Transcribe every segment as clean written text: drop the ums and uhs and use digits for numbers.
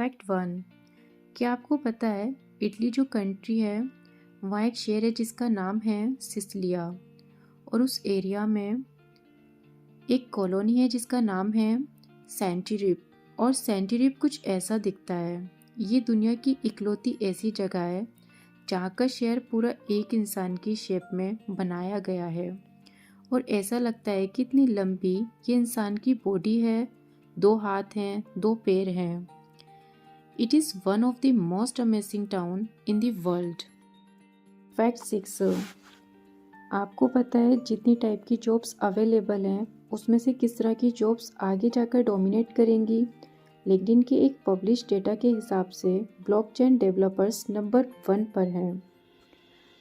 Fact one. क्या आपको पता है इटली जो कंट्री है वहाँ एक शहर है जिसका नाम है सिसिलिया, और उस एरिया में एक कॉलोनी है जिसका नाम है सेंटीरिप। और सेंटीरिप कुछ ऐसा दिखता है। ये दुनिया की इकलौती ऐसी जगह है जहाँ का शहर पूरा एक इंसान की शेप में बनाया गया है, और ऐसा लगता है कि इतनी लंबी ये इंसान की बॉडी है, 2 हाथ हैं, 2 पैर हैं। It is one of the most amazing town in the world. Fact 6। आपको पता है जितनी टाइप की जॉब्स अवेलेबल हैं उसमें से किस तरह की जॉब्स आगे जाकर डोमिनेट करेंगी? लिंक्डइन के एक पब्लिश डेटा के हिसाब से ब्लॉकचेन डेवलपर्स नंबर 1 पर हैं।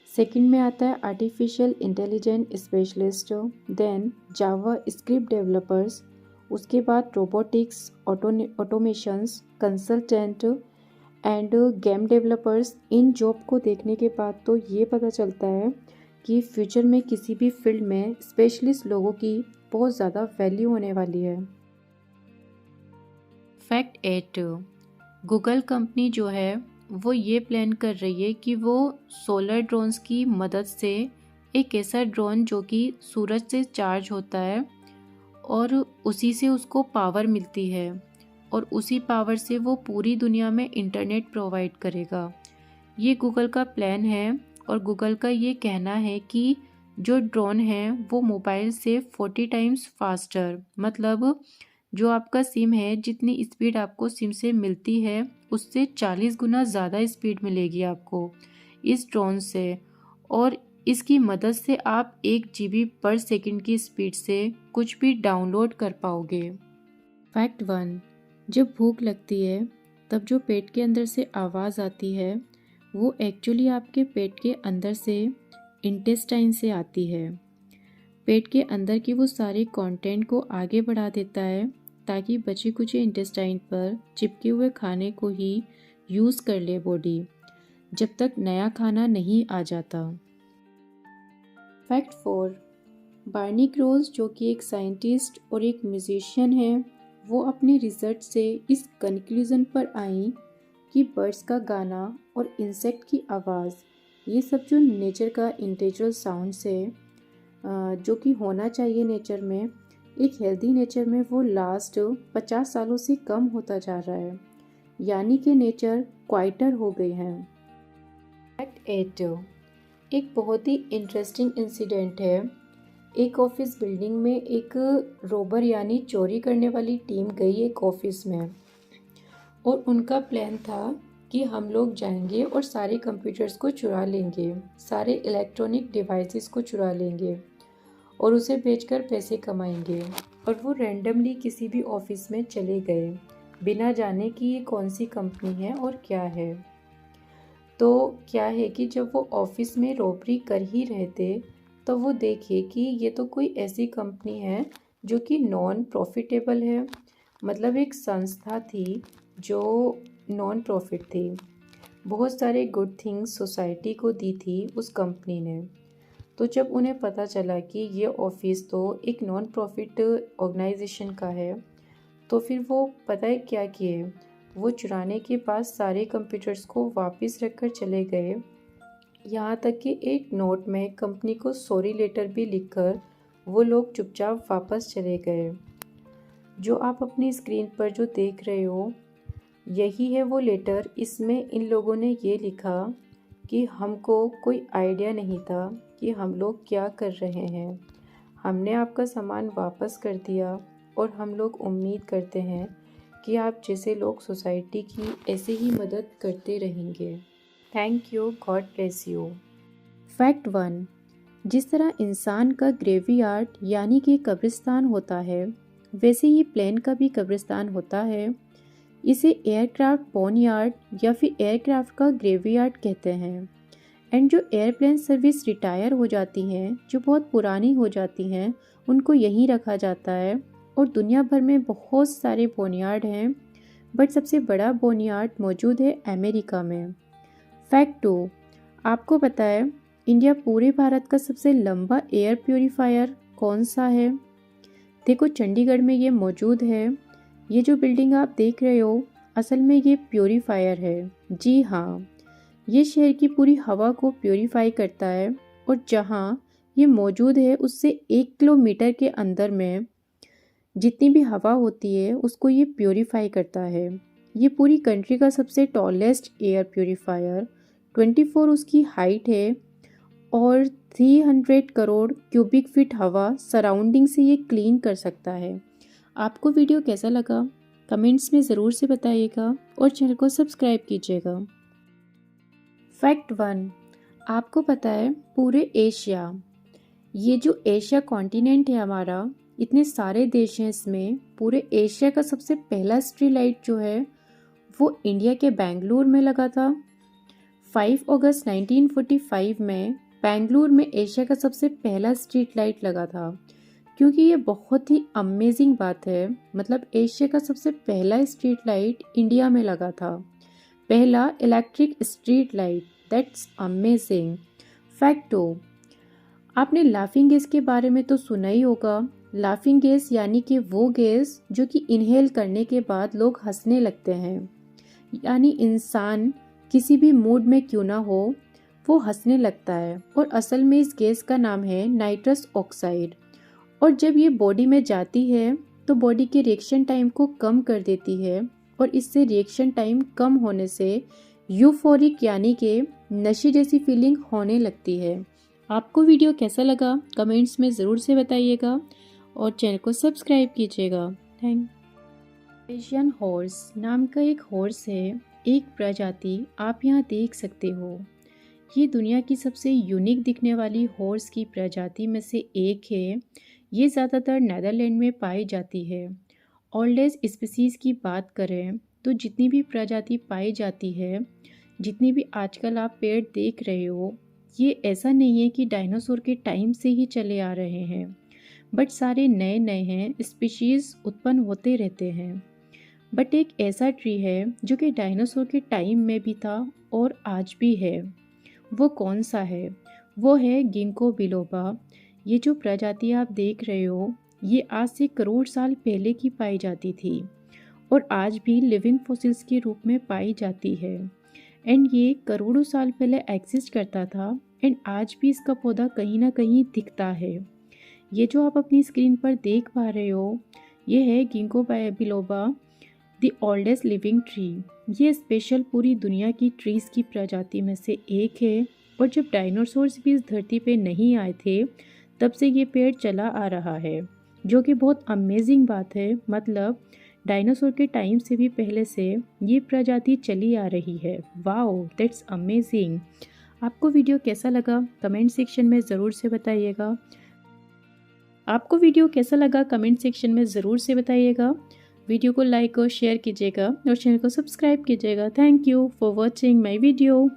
सेकंड में आता है आर्टिफिशियल इंटेलिजेंस स्पेशलिस्ट, देन जावा स्क्रिप्ट डेवलपर्स, उसके बाद robotics, automations, consultant end game developers. इन जॉब को देखने के बाद तो ये पता चलता है कि फ्यूचर में किसी भी फील्ड में स्पेशलिस्ट लोगों की बहुत ज़्यादा वैल्यू होने वाली है। फैक्ट 8। गूगल कंपनी जो है वो ये प्लान कर रही है कि वो सोलर ड्रोन्स की मदद से एक ऐसा ड्रोन जो कि सूरज से चार्ज होता है और उसी से उसको पावर मिलती है, और उसी पावर से वो पूरी दुनिया में इंटरनेट प्रोवाइड करेगा। ये गूगल का प्लान है, और गूगल का ये कहना है कि जो ड्रोन है वो मोबाइल से 40 टाइम्स फास्टर, मतलब जो आपका सिम है जितनी स्पीड आपको सिम से मिलती है उससे 40 गुना ज़्यादा स्पीड मिलेगी आपको इस ड्रोन से, और इसकी मदद से आप 1 GB पर सेकंड की स्पीड से कुछ भी डाउनलोड कर पाओगे। फैक्ट 1। जब भूख लगती है तब जो पेट के अंदर से आवाज़ आती है वो एक्चुअली आपके पेट के अंदर से इंटेस्टाइन से आती है। पेट के अंदर की वो सारे कंटेंट को आगे बढ़ा देता है ताकि बचे कुचे इंटेस्टाइन पर चिपके हुए खाने को ही यूज़ कर ले बॉडी, जब तक नया खाना नहीं आ जाता। फैक्ट 4। बार्नी क्रोज जो कि एक साइंटिस्ट और एक म्यूजिशियन है, वो अपने रिसर्च से इस कंक्लूजन पर आई कि बर्ड्स का गाना और इंसेक्ट की आवाज़, ये सब जो नेचर का इंटीग्रल साउंड्स है जो कि होना चाहिए नेचर में, एक हेल्दी नेचर में वो लास्ट 50 सालों से कम होता जा रहा है, यानी कि नेचर क्वाइटर हो गई है। फैक्ट 8। एक बहुत ही इंटरेस्टिंग इंसिडेंट है। एक ऑफिस बिल्डिंग में एक रोबर यानी चोरी करने वाली टीम गई एक ऑफिस में, और उनका प्लान था कि हम लोग जाएंगे और सारे कंप्यूटर्स को चुरा लेंगे, सारे इलेक्ट्रॉनिक डिवाइसेस को चुरा लेंगे और उसे बेचकर पैसे कमाएंगे। और वो रैंडमली किसी भी ऑफिस में चले गए बिना जाने कि ये कौन सी कंपनी है और क्या है। तो क्या है कि जब वो ऑफिस में रॉबरी कर ही रहे थे तो वो देखे कि ये तो कोई ऐसी कंपनी है जो कि नॉन प्रॉफिटेबल है, मतलब एक संस्था थी जो नॉन प्रॉफिट थी। बहुत सारे गुड थिंग्स सोसाइटी को दी थी उस कंपनी ने। तो जब उन्हें पता चला कि ये ऑफिस तो एक नॉन प्रॉफिट ऑर्गेनाइजेशन का है, तो फिर वो पता है क्या किए, वो चुराने के बाद सारे कंप्यूटर्स को वापस रखकर चले गए। यहाँ तक कि एक नोट में कंपनी को सॉरी लेटर भी लिखकर वो लोग चुपचाप वापस चले गए। जो आप अपनी स्क्रीन पर जो देख रहे हो यही है वो लेटर। इसमें इन लोगों ने ये लिखा कि हमको कोई आइडिया नहीं था कि हम लोग क्या कर रहे हैं, हमने आपका सामान वापस कर दिया और हम लोग उम्मीद करते हैं कि आप जैसे लोग सोसाइटी की ऐसे ही मदद करते रहेंगे। Thank you, God bless you. Fact 1। जिस तरह इंसान का ग्रेवयार्ड यानी कि कब्रिस्तान होता है, वैसे ही प्लेन का भी कब्रिस्तान होता है। इसे एयरक्राफ्ट बोनयार्ड या फिर एयरक्राफ्ट का ग्रेवयार्ड कहते हैं। एंड जो एयरप्लेन सर्विस रिटायर हो जाती हैं, जो बहुत पुरानी हो जाती हैं, उनको यहीं रखा जाता है। और दुनिया भर में बहुत सारे बोनयार्ड हैं, बट सबसे बड़ा बोनयार्ड मौजूद है अमेरिका में। फैक्ट 2। आपको पता है इंडिया पूरे भारत का सबसे लंबा एयर प्योरीफायर कौन सा है? देखो चंडीगढ़ में ये मौजूद है। ये जो बिल्डिंग आप देख रहे हो असल में ये प्योरीफायर है। जी हाँ, ये शहर की पूरी हवा को प्योरीफाई करता है और जहाँ ये मौजूद है उससे 1 किलोमीटर के अंदर में जितनी भी हवा होती है उसको ये प्योरीफाई करता है। ये पूरी कंट्री का सबसे टॉलेस्ट एयर प्योरीफायर 24 उसकी हाइट है और 300 करोड़ क्यूबिक फीट हवा सराउंडिंग से ये क्लीन कर सकता है। आपको वीडियो कैसा लगा कमेंट्स में ज़रूर से बताइएगा और चैनल को सब्सक्राइब कीजिएगा। फैक्ट 1, आपको पता है पूरे एशिया, ये जो एशिया कॉन्टिनेंट है हमारा, इतने सारे देश हैं इसमें, पूरे एशिया का सबसे पहला स्ट्रीट लाइट जो है वो इंडिया के बेंगलुरु में लगा था। 5 अगस्त 1945 में बेंगलुरु में एशिया का सबसे पहला स्ट्रीट लाइट लगा था। क्योंकि ये बहुत ही अमेजिंग बात है, मतलब एशिया का सबसे पहला स्ट्रीट लाइट इंडिया में लगा था, पहला electric street light. That's amazing. Fact 2, आपने लाफिंग गैस के बारे में तो सुना ही होगा। लाफिंग गैस यानी कि वो गैस जो कि इनहेल करने के बाद लोग हंसने लगते हैं, यानी इंसान किसी भी मूड में क्यों ना हो वो हंसने लगता है। और असल में इस गैस का नाम है नाइट्रस ऑक्साइड। और जब ये बॉडी में जाती है तो बॉडी के रिएक्शन टाइम को कम कर देती है और इससे रिएक्शन टाइम कम होने से यूफोरिक यानी कि नशे जैसी फीलिंग होने लगती है। आपको वीडियो कैसा लगा कमेंट्स में ज़रूर से बताइएगा और चैनल को सब्सक्राइब कीजिएगा। थैंक। एशियन हॉर्स नाम का एक हॉर्स है, एक प्रजाति आप यहाँ देख सकते हो। ये दुनिया की सबसे यूनिक दिखने वाली हॉर्स की प्रजाति में से एक है। ये ज़्यादातर नीदरलैंड में पाई जाती है। ओल्डेस्ट स्पीसीज़ की बात करें तो जितनी भी प्रजाति पाई जाती है, जितनी भी आजकल आप पेड़ देख रहे हो, ये ऐसा नहीं है कि डायनासोर के टाइम से ही चले आ रहे हैं, बट सारे नए नए हैं, स्पीशीज़ उत्पन्न होते रहते हैं। बट एक ऐसा ट्री है जो कि डायनासोर के टाइम में भी था और आज भी है। वो कौन सा है? वो है गिंको बिलोबा। ये जो प्रजाति आप देख रहे हो, ये आज से करोड़ साल पहले की पाई जाती थी और आज भी लिविंग फॉसिल्स के रूप में पाई जाती है। एंड ये करोड़ों साल पहले एग्जिस्ट करता था एंड आज भी इसका पौधा कहीं ना कहीं दिखता है। ये जो आप अपनी स्क्रीन पर देख पा रहे हो, ये है ginkgo biloba, the oldest living tree. ये स्पेशल पूरी दुनिया की ट्रीज़ की प्रजाति में से एक है और जब डायनासोर्स भी इस धरती पे नहीं आए थे तब से ये पेड़ चला आ रहा है, जो कि बहुत अमेजिंग बात है। मतलब डायनासोर के टाइम से भी पहले से ये प्रजाति चली आ रही है। Wow, that's amazing. आपको वीडियो कैसा लगा कमेंट सेक्शन में ज़रूर से बताइएगा। आपको वीडियो कैसा लगा कमेंट सेक्शन में ज़रूर से बताइएगा। वीडियो को लाइक और शेयर कीजिएगा और चैनल को सब्सक्राइब कीजिएगा। Thank you for watching my video.